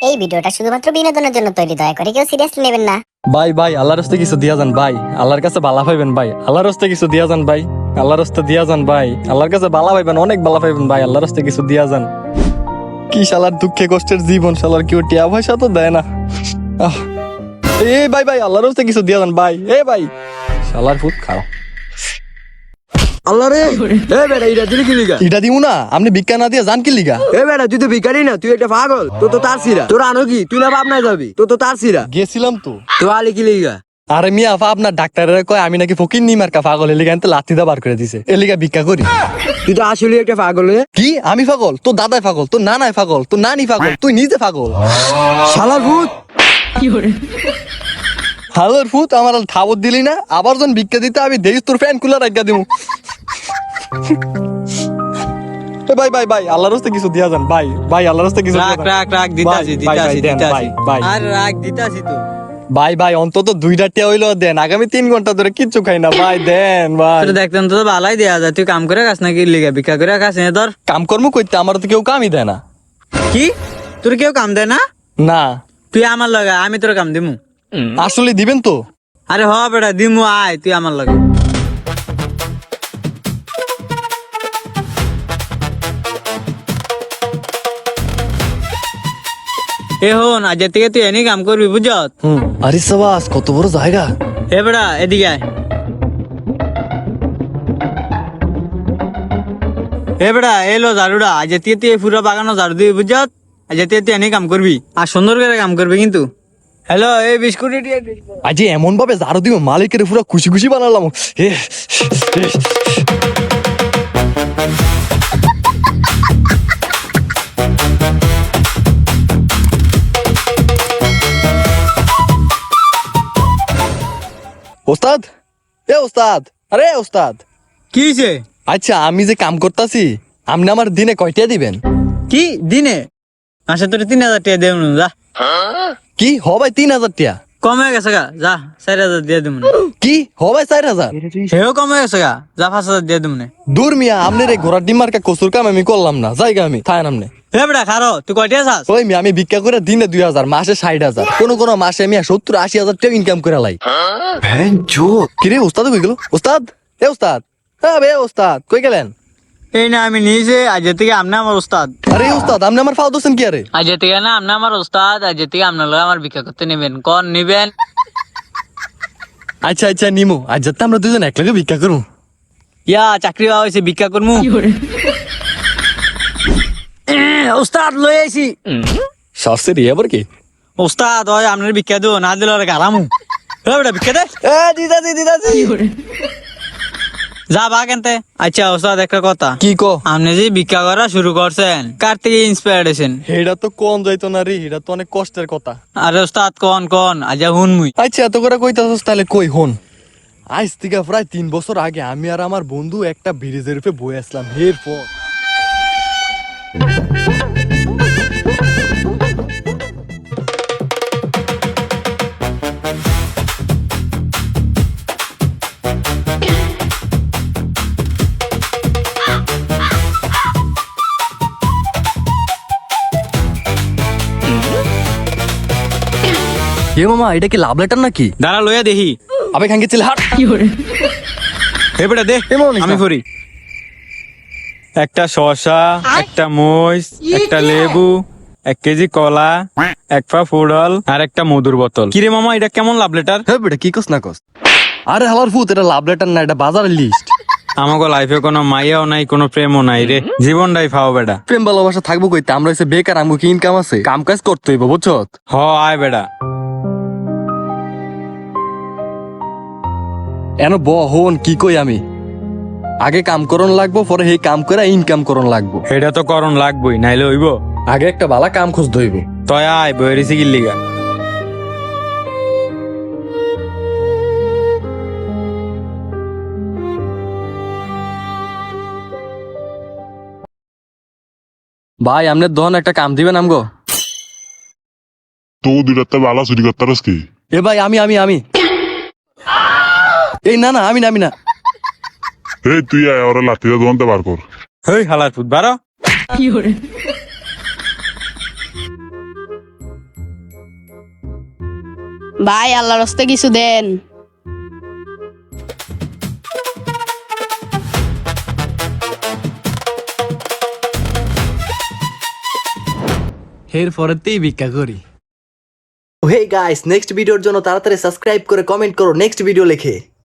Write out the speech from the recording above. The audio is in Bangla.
এই ভিডিওটা শুধুমাত্র বিনোদনের জন্য তৈরি, দয়া করে কেউ সিরিয়াসলি নেবেন না। ভাই ভাই আল্লাহর রাস্তায় কিছু দিয়া যান ভাই, আল্লাহর কাছে বালা পাইবেন ভাই, আল্লাহর রাস্তায় কিছু দিয়া যান ভাই, আল্লাহর রাস্তায় দিয়া যান ভাই, আল্লাহর কাছে বালা পাইবেন, অনেক বালা পাইবেন ভাই, আল্লাহর রাস্তায় কিছু দিয়া যান। কি শালার দুঃখে কষ্টের জীবন, শালার কেউ টিয়া পয়সা তো দেয় না। আহ, এ ভাই ভাই আল্লাহর রাস্তায় কিছু দিয়া যান ভাই, এ ভাই শালার ফুট খাও। আল্লাহ রে, এ বেটা এটা দিলি কি লিগা? এটা দিমু না, আপনি ভিক্ষা না দিয়ে যান কি লিগা? এ বেটা তুই তো ভিখারি না, তুই একটা পাগল। তো তার সিরা তোর আনো কি, তুই না পাবনায় যাবি, তো তার সিরা গেছিলাম তো। তো আলি কি লিগা? আরে মিয়া আফা আপনার ডাক্তারের কয় আমি নাকি ফকির নি মার্কা পাগল, এলিগা আনতে লাথি দা বার করে দিছে, এলিগা ভিক্ষা করি। তুই তো আসলে একটা পাগল রে। কি আমি পাগল? তোর দাদাই পাগল, তোর নানাই পাগল, তোর নানি পাগল, তুই নিজে পাগল। শালার ভূত। হালার ফুট আমার আর থাবত দিলি না, আবার যখন ভিক্ষা দিতে আমি দেখিস তোর ফ্যান খুলে রাখা দিমু। ভাই ভাই ভাই আল্লাহর রাস্তায় কিছু দিয়া যান ভাই, ভাই আল্লাহর রাস্তায় কিছু দিয়া যান। রাখ দিতাছি ভাই, ভাই, দেন, ভাই, ভাই। আর রাখ দিতাছি তো। ভাই ভাই অন্তত 2টা টিয়া হইলো দেন, আগামী 3 ঘন্টা ধরে কিচ্ছু খাই না ভাই, দেন ভাই। তোর দেখতেন তো ভালাই দেয়া যায়, তুই কাম করে খাস নাকি লিগা? ভিক্ষা করে খাস না তোর? কাম কর্ম করতে আমার তো কেউ কামই দেয় না। কি তোর কেউ কাম দেয় না? না তুই আমার লাগা, আমি তোর কাম দিমু। আসলে দিবেন তো? আরে হ বেটা দিমু, আয় তুই আমার লাগা। এ হন আজের থেকে তুই এনে কাম করবি বুঝত? আরে সাবাস কত বড় জায়গা। এ বেটা এদিকে আয়। এ বেটা এলো ঝাড়ুটা, আজের থেকে তুই পুরো বাগানো ঝাড়ু দিবি বুঝত? আজের থেকে তুই এনে কাম করবি, আর সুন্দর করে কাম করবি কিন্তু। হ্যালো এই বিস্কুট আজ এমন ভাবে ঝাড়ু দিব মালিকের পুরো খুশি খুশি বানালাম। এ, এ, ওস্তাদ, এ ওস্তাদ, আরে ওস্তাদ। কি হয়েছে? আচ্ছা আমি যে কাম করতাছি, আপনি আমার দিনে কয়টা দিবেন? কি দিনে? মাসে তোর 3,000 টাকা দেব না, যা। কি হ ভাই 3,000 টাকা? কমে গেছে গা, যা 4,000 দিয়ে দেব না। কি হ ভাই 4,000? সেও কমে গেছে গা, যা 5,000 দিয়ে দেব না। দূর মিয়া আপনার এই ঘোড়ার ডিম মার্কা কসুর কাম আমি করলাম না, জায়গা আমি থাকেন আপনি। হে বেটা খারো, তুই কয়টা চাস? ওই মিয়া আমি ভিক্ষা করে দিনে 2,000, মাসে 60,000, কোন মাসে মিয়া 70-80,000 টাকা ইনকাম করে লাই। কিরে ওস্তাদ কই গেল? ওস্তাদ, এ ওস্তাদ, হ্যাঁ বে ওস্তাদ কই গেলেন? এই না আমি নিজে আজের থেকে আপনি আমার ওস্তাদ। আরে ওস্তাদ আপনি আমার ফাও দোছেন কি আরে? আজের থেকে না আপনি আমার ওস্তাদ, আজের থেকে আপনার লগে আমার ভিক্ষা করতে নেবেন, কোন নিবেন? আচ্ছা আচ্ছা নিমু, আজ যাতে আমরা দুজন একলাগে ভিক্ষা করু। ইয়া চাকরি পাওয়া হয়েছে, ভিক্ষা করমু। ওস্তাদ লই আইছি। শাস্ত্রের আবার কি? ওস্তাদ হয় আপনার ভিক্ষা দেবো, না দিলে ওরা গালামু। হে বেটা ভিক্ষা দে। এ দিদাজি দিদাজি। যা বা কেনতে। আচ্ছা ওস্তাদ একটা কথা, কি কো? আপনি যে ভিক্ষা করা শুরু করছেন, কার থেকে ইন্সপায়ার্ড হয়েছেন? এটা তো কোন যাইতো না রে, এটা তো অনেক কষ্টের কথা। আরে ওস্তাদ কোন আজ হুন মুই। আচ্ছা এত করে কইতাছস তাহলে কই হন। আজ থেকে প্রায় 3 বছর আগে আমি আর আমার বন্ধু একটা ব্রিজের উপরে বয়ে আসলাম, এরপর এ মামা এটা কি লাভ লেটার নাকি? দাঁড়া লইয়া দেখি। আবে খাঙ্গে চিল হাট। হে বেটা দে, এমন না। আমি করি। একটা শসা, একটা মরিচ, একটা লেবু, 1 কেজি কলা, 1 পা ফুডল আর একটা মধুর বোতল। কিরে মামা এটা কেমন লাভ লেটার? হ্যাঁ বেটা কি কস না কস? আরে হালার ফুত, এটা লাভ লেটার না, এটা বাজারের লিস্ট। আমাকে লাইফে কোনো মাইয়াও নাই, কোনো প্রেমও নাই রে, জীবনটাই ফাও বেটা। প্রেম ভালোবাসা থাকবো কইতে, আমরা হইছে বেকার, আমগো কি ইনকাম আছে? কাম কাজ করতে হইব বুঝছত? হ আয় বেটা। এন হন কি কই আমি, আগে কাম করন লাগবো, পরে সেই কাম করে ইনকাম করন লাগবো। এটা তো করণ লাগবই, নাইলে হইব? আগে একটা বালা কাম খুঁজতে হইব। তয় আয় বইরেছি কি লিগা। ভাই আমনের দহন একটা কাম দিবেন আমগো? তো দুইটা বালা চুরি করতারস কি? এ ভাই আমি আমি আমি এই না না আমি না আমি না। এই তুই আয় ওরা লাঠিটা দোকানতে বার কর। হেই হালার ফুট বারো। ভাই আল্লাহর রাস্তে কিছু দেন। এর পরেতেই ভিক্ষা করি। হে গাইস, নেক্সট ভিডিওর জন্য তাড়াতাড়ি সাবস্ক্রাইব করে কমেন্ট করো নেক্সট ভিডিও লিখে।